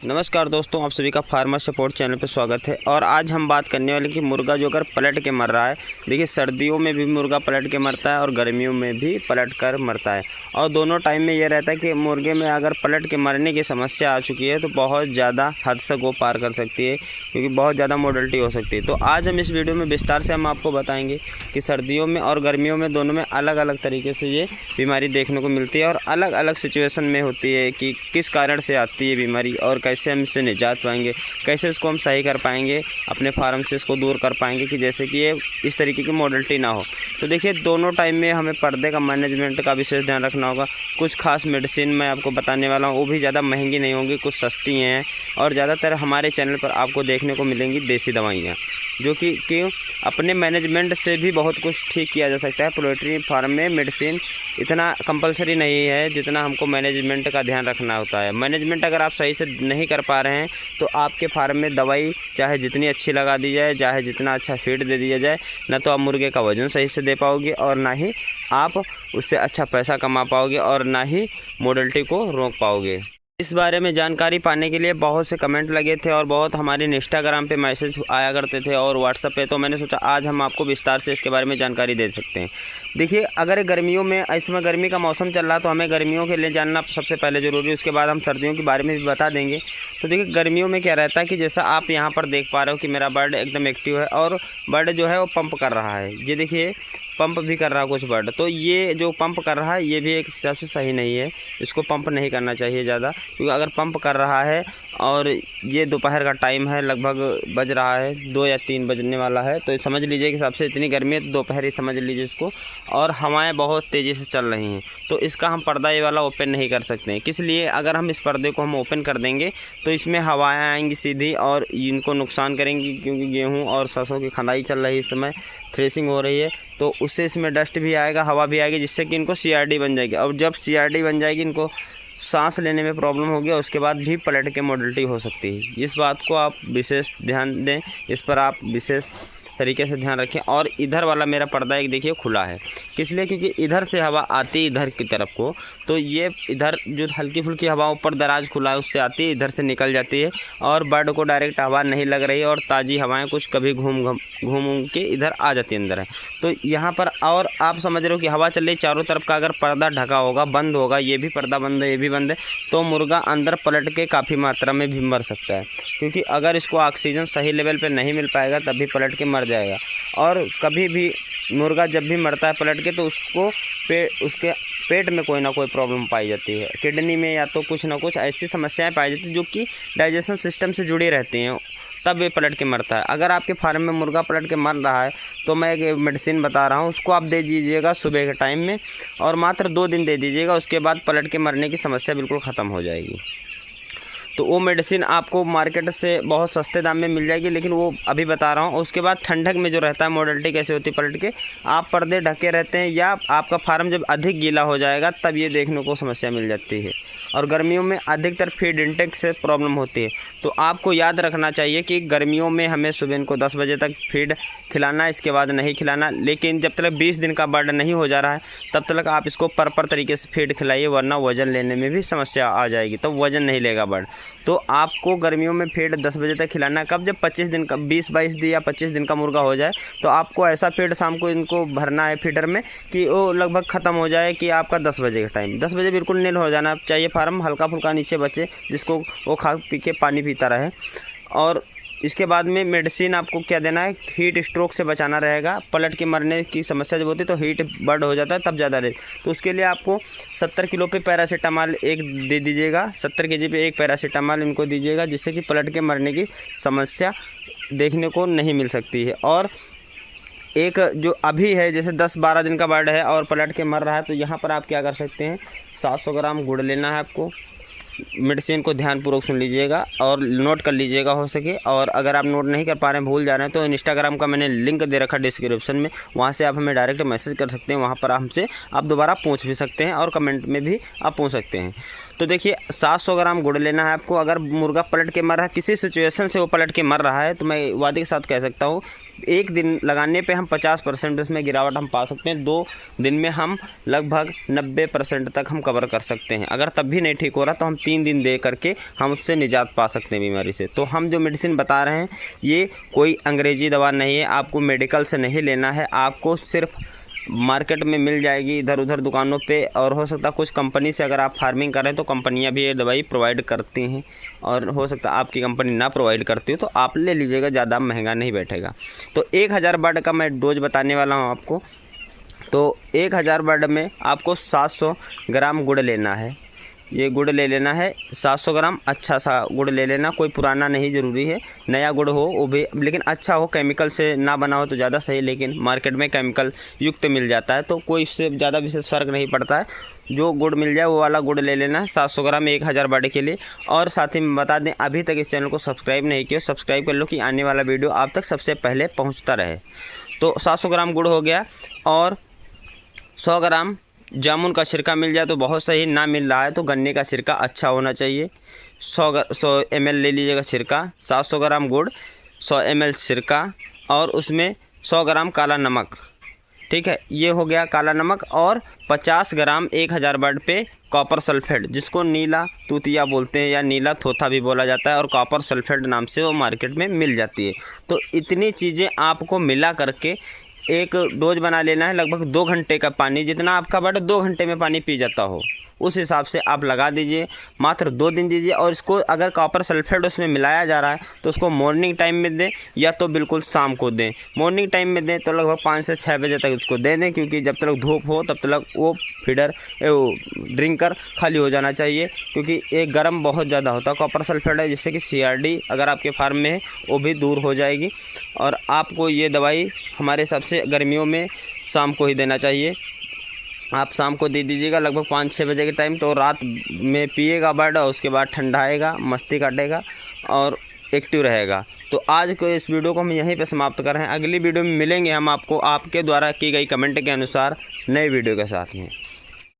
नमस्कार दोस्तों, आप सभी का फार्मर सपोर्ट चैनल पर स्वागत है। और आज हम बात करने वाले कि मुर्गा जो अगर पलट के मर रहा है, देखिए सर्दियों में भी मुर्गा पलट के मरता है और गर्मियों में भी पलट कर मरता है। और दोनों टाइम में ये रहता है कि मुर्गे में अगर पलट के मरने की समस्या आ चुकी है तो बहुत ज़्यादा हद तक वो पार कर सकती है, क्योंकि बहुत ज़्यादा मोर्टेलिटी हो सकती है। तो आज हम इस वीडियो में विस्तार से हम आपको बताएँगे कि सर्दियों में और गर्मियों में दोनों में अलग अलग तरीके से ये बीमारी देखने को मिलती है और अलग अलग सिचुएशन में होती है कि किस कारण से आती है बीमारी और कैसे हम इससे निजात पाएंगे, कैसे इसको हम सही कर पाएंगे, अपने फार्म से इसको दूर कर पाएंगे कि जैसे कि ये इस तरीके की मोर्टेलिटी ना हो। तो देखिए दोनों टाइम में हमें पर्दे का मैनेजमेंट का विशेष ध्यान रखना होगा। कुछ खास मेडिसिन मैं आपको बताने वाला हूँ, वो भी ज़्यादा महंगी नहीं होंगी, कुछ सस्ती हैं और ज़्यादातर हमारे चैनल पर आपको देखने को मिलेंगी देसी दवाइयाँ, जो कि अपने मैनेजमेंट से भी बहुत कुछ ठीक किया जा सकता है। पोल्ट्री फार्म में मेडिसिन इतना कंपलसरी नहीं है जितना हमको मैनेजमेंट का ध्यान रखना होता है। मैनेजमेंट अगर आप सही से नहीं कर पा रहे हैं तो आपके फार्म में दवाई चाहे जितनी अच्छी लगा दी जाए, चाहे जितना अच्छा फीड दे दिया जाए, ना तो आप मुर्गे का वज़न सही से दे पाओगे और ना ही आप उससे अच्छा पैसा कमा पाओगे और ना ही मोर्टेलिटी को रोक पाओगे। इस बारे में जानकारी पाने के लिए बहुत से कमेंट लगे थे और बहुत हमारे इंस्टाग्राम पे मैसेज आया करते थे और व्हाट्सएप पे, तो मैंने सोचा आज हम आपको विस्तार से इसके बारे में जानकारी दे सकते हैं। देखिए अगर गर्मियों में, इसमें गर्मी का मौसम चल रहा तो हमें गर्मियों के लिए जानना सबसे पहले ज़रूरी है, उसके बाद हम सर्दियों के बारे में भी बता देंगे। तो देखिए गर्मियों में क्या रहता है कि जैसा आप यहाँ पर देख पा रहे हो कि मेरा बर्ड एकदम एक्टिव है और बर्ड जो है वो पंप कर रहा है। ये देखिए पंप भी कर रहा है कुछ बर्ड, तो ये जो पंप कर रहा है ये भी एक हिसाब से सही नहीं है, इसको पंप नहीं करना चाहिए ज़्यादा, क्योंकि अगर पंप कर रहा है और ये दोपहर का टाइम है, लगभग बज रहा है 2 या 3 बजने वाला है, तो समझ लीजिए कि हिसाब से इतनी गर्मी है, दोपहर ही समझ लीजिए इसको, और हवाएं बहुत तेज़ी से चल रही हैं, तो इसका हम पर्दा ये वाला ओपन नहीं कर सकते हैं। किस लिए? अगर हम इस पर्दे को हम ओपन कर देंगे तो इसमें हवाएं आएंगी सीधी और इनको नुकसान करेंगी, क्योंकि गेहूँ और सरसों की खंदाई चल रही है, इस समय थ्रेसिंग हो रही है, तो उससे इसमें डस्ट भी आएगा, हवा भी आएगी, जिससे कि इनको CRD बन जाएगी। और जब CRD बन जाएगी इनको सांस लेने में प्रॉब्लम होगी और उसके बाद भी पलट के मोर्टेलिटी हो सकती है। इस बात को आप विशेष ध्यान दें, इस पर आप विशेष तरीके से ध्यान रखें। और इधर वाला मेरा पर्दा एक देखिए खुला है, किस लिए? क्योंकि इधर से हवा आती है इधर की तरफ को, तो ये इधर जो हल्की फुल्की हवा ऊपर दराज खुला है उससे आती है, इधर से निकल जाती है और बर्ड को डायरेक्ट हवा नहीं लग रही है और ताज़ी हवाएं कुछ कभी घूम के इधर आ जाती है अंदर है। तो यहाँ पर और आप समझ रहे हो कि हवा चल रही चारों तरफ का, अगर पर्दा ढका होगा, बंद होगा, ये भी पर्दा बंद है, ये भी बंद है, तो मुर्गा अंदर पलट के काफ़ी मात्रा में भी मर सकता है, क्योंकि अगर इसको ऑक्सीजन सही लेवल पे नहीं मिल पाएगा तभी पलट के मर जाएगा। और कभी भी मुर्गा जब भी मरता है पलट के तो उसको उसके पेट में कोई ना कोई प्रॉब्लम पाई जाती है, किडनी में या तो कुछ ना कुछ ऐसी समस्याएं पाई जाती हैं जो कि डाइजेशन सिस्टम से जुड़ी रहती हैं, तब ये पलट के मरता है। अगर आपके फार्म में मुर्गा पलट के मर रहा है तो मैं एक मेडिसिन बता रहा हूँ, उसको आप दे दीजिएगा सुबह के टाइम में और मात्र 2 दिन दे दीजिएगा, उसके बाद पलट के मरने की समस्या बिल्कुल ख़त्म हो जाएगी। तो वो मेडिसिन आपको मार्केट से बहुत सस्ते दाम में मिल जाएगी, लेकिन वो अभी बता रहा हूँ। उसके बाद ठंडक में जो रहता है मोर्टेलिटी कैसे होती है पलट के, आप पर्दे ढके रहते हैं या आपका फार्म जब अधिक गीला हो जाएगा तब ये देखने को समस्या मिल जाती है। और गर्मियों में अधिकतर फीड इंटेक से प्रॉब्लम होती है। तो आपको याद रखना चाहिए कि गर्मियों में हमें सुबह इनको 10 बजे तक फीड खिलाना, इसके बाद नहीं खिलाना, लेकिन जब तक 20 दिन का बर्ड नहीं हो जा रहा है तब तक आप इसको प्रॉपर तरीके से फीड खिलाइए, वरना वज़न लेने में भी समस्या आ जाएगी, तब वज़न नहीं लेगा बर्ड। तो आपको गर्मियों में फीड 10 बजे तक खिलाना, कब? जब 25 दिन का 20-22 दिन या 25 दिन का मुर्गा हो जाए तो आपको ऐसा फीड शाम को इनको भरना है फीडर में कि वो लगभग ख़त्म हो जाए, कि आपका 10 बजे का टाइम, 10 बजे बिल्कुल नील हो जाना चाहिए, फार्म हल्का फुल्का नीचे बचे जिसको वो खा पी के पानी पीता रहे। और इसके बाद में मेडिसिन आपको क्या देना है, हीट स्ट्रोक से बचाना रहेगा। पलट के मरने की समस्या जब होती है तो हीट बर्ड हो जाता है तब ज़्यादा रहे, तो उसके लिए आपको 70 किलो पे पैरासीटामॉल एक दे दीजिएगा, 70 केजी पे एक पैरासीटामॉल इनको दीजिएगा, जिससे कि पलट के मरने की समस्या देखने को नहीं मिल सकती है। और एक जो अभी है, जैसे 10-12 दिन का बर्ड है और पलट के मर रहा है, तो यहाँ पर आप क्या कर सकते हैं, 700 ग्राम गुड़ लेना है आपको। मेडिसिन को ध्यानपूर्वक सुन लीजिएगा और नोट कर लीजिएगा हो सके, और अगर आप नोट नहीं कर पा रहे हैं, भूल जा रहे हैं, तो इंस्टाग्राम का मैंने लिंक दे रखा डिस्क्रिप्शन में, वहाँ से आप हमें डायरेक्ट मैसेज कर सकते हैं, वहाँ पर हमसे आप दोबारा पूछ भी सकते हैं और कमेंट में भी आप पूछ सकते हैं। तो देखिए 700 ग्राम गुड़ लेना है आपको। अगर मुर्गा पलट के मर रहा है, किसी सिचुएशन से वो पलट के मर रहा है, तो मैं वादे के साथ कह सकता हूँ एक दिन लगाने पे हम 50% उसमें गिरावट हम पा सकते हैं। 2 दिन में हम लगभग 90% तक हम कवर कर सकते हैं। अगर तब भी नहीं ठीक हो रहा तो हम 3 दिन दे करके हम उससे निजात पा सकते हैं बीमारी से। तो हम जो मेडिसिन बता रहे हैं ये कोई अंग्रेजी दवा नहीं है, आपको मेडिकल से नहीं लेना है, आपको सिर्फ मार्केट में मिल जाएगी इधर उधर दुकानों पे। और हो सकता है कुछ कंपनी से अगर आप फार्मिंग करें तो कंपनियां भी ये दवाई प्रोवाइड करती हैं, और हो सकता है आपकी कंपनी ना प्रोवाइड करती हो तो आप ले लीजिएगा, ज़्यादा महंगा नहीं बैठेगा। तो 1000 बर्ड का मैं डोज बताने वाला हूँ आपको। तो 1000 बर्ड में आपको 700 ग्राम गुड़ लेना है। ये गुड़ ले लेना है 700 ग्राम, अच्छा सा गुड़ ले लेना, कोई पुराना नहीं ज़रूरी है, नया गुड़ हो वो भी, लेकिन अच्छा हो, केमिकल से ना बना हो तो ज़्यादा सही। लेकिन मार्केट में केमिकल युक्त मिल जाता है तो कोई इससे ज़्यादा विशेष फ़र्क नहीं पड़ता है। जो गुड़ मिल जाए वो वाला गुड़ ले लेना है 700 ग्राम 1000 बर्ड के लिए। और साथ ही में बता दें, अभी तक इस चैनल को सब्सक्राइब नहीं किया, सब्सक्राइब कर लो कि आने वाला वीडियो आप तक सबसे पहले पहुँचता रहे। तो 700 ग्राम गुड़ हो गया, और 100 ग्राम जामुन का सिरका मिल जाए तो बहुत सही, ना मिल रहा है तो गन्ने का सिरका अच्छा होना चाहिए। 100 ml ले लीजिएगा सिरका, 700 ग्राम गुड़, 100 ml सिरका, और उसमें 100 ग्राम काला नमक। ठीक है, ये हो गया काला नमक। और 50 ग्राम 1000 बर्ड पे कॉपर सल्फेट, जिसको नीला तूतिया बोलते हैं या नीला थोथा भी बोला जाता है, और कॉपर सल्फेट नाम से वो मार्केट में मिल जाती है। तो इतनी चीज़ें आपको मिला करके एक डोज बना लेना है। लगभग 2 घंटे का पानी, जितना आपका बर्ड 2 घंटे में पानी पी जाता हो उस हिसाब से आप लगा दीजिए। मात्र 2 दिन दीजिए। और इसको अगर कॉपर सल्फेट उसमें मिलाया जा रहा है तो उसको मॉर्निंग टाइम में दें, या तो बिल्कुल शाम को दें। मॉर्निंग टाइम में दें तो लगभग 5 से 6 बजे तक उसको दे दें, क्योंकि जब तक धूप हो तब तक वो फीडर ड्रिंकर खाली हो जाना चाहिए, क्योंकि एक गर्म बहुत ज़्यादा होता है कॉपर सल्फेट है, जिससे कि CRD अगर आपके फार्म में है वो भी दूर हो जाएगी। और आपको ये दवाई हमारे हिसाब से गर्मियों में शाम को ही देना चाहिए। आप शाम को दे दीजिएगा लगभग 5-6 बजे के टाइम, तो रात में पिएगा बर्ड, और उसके बाद ठंडाएगा, मस्ती काटेगा और एक्टिव रहेगा। तो आज को इस वीडियो को हम यहीं पे समाप्त कर रहे हैं। अगली वीडियो में मिलेंगे हम आपको आपके द्वारा की गई कमेंट के अनुसार नए वीडियो के साथ में।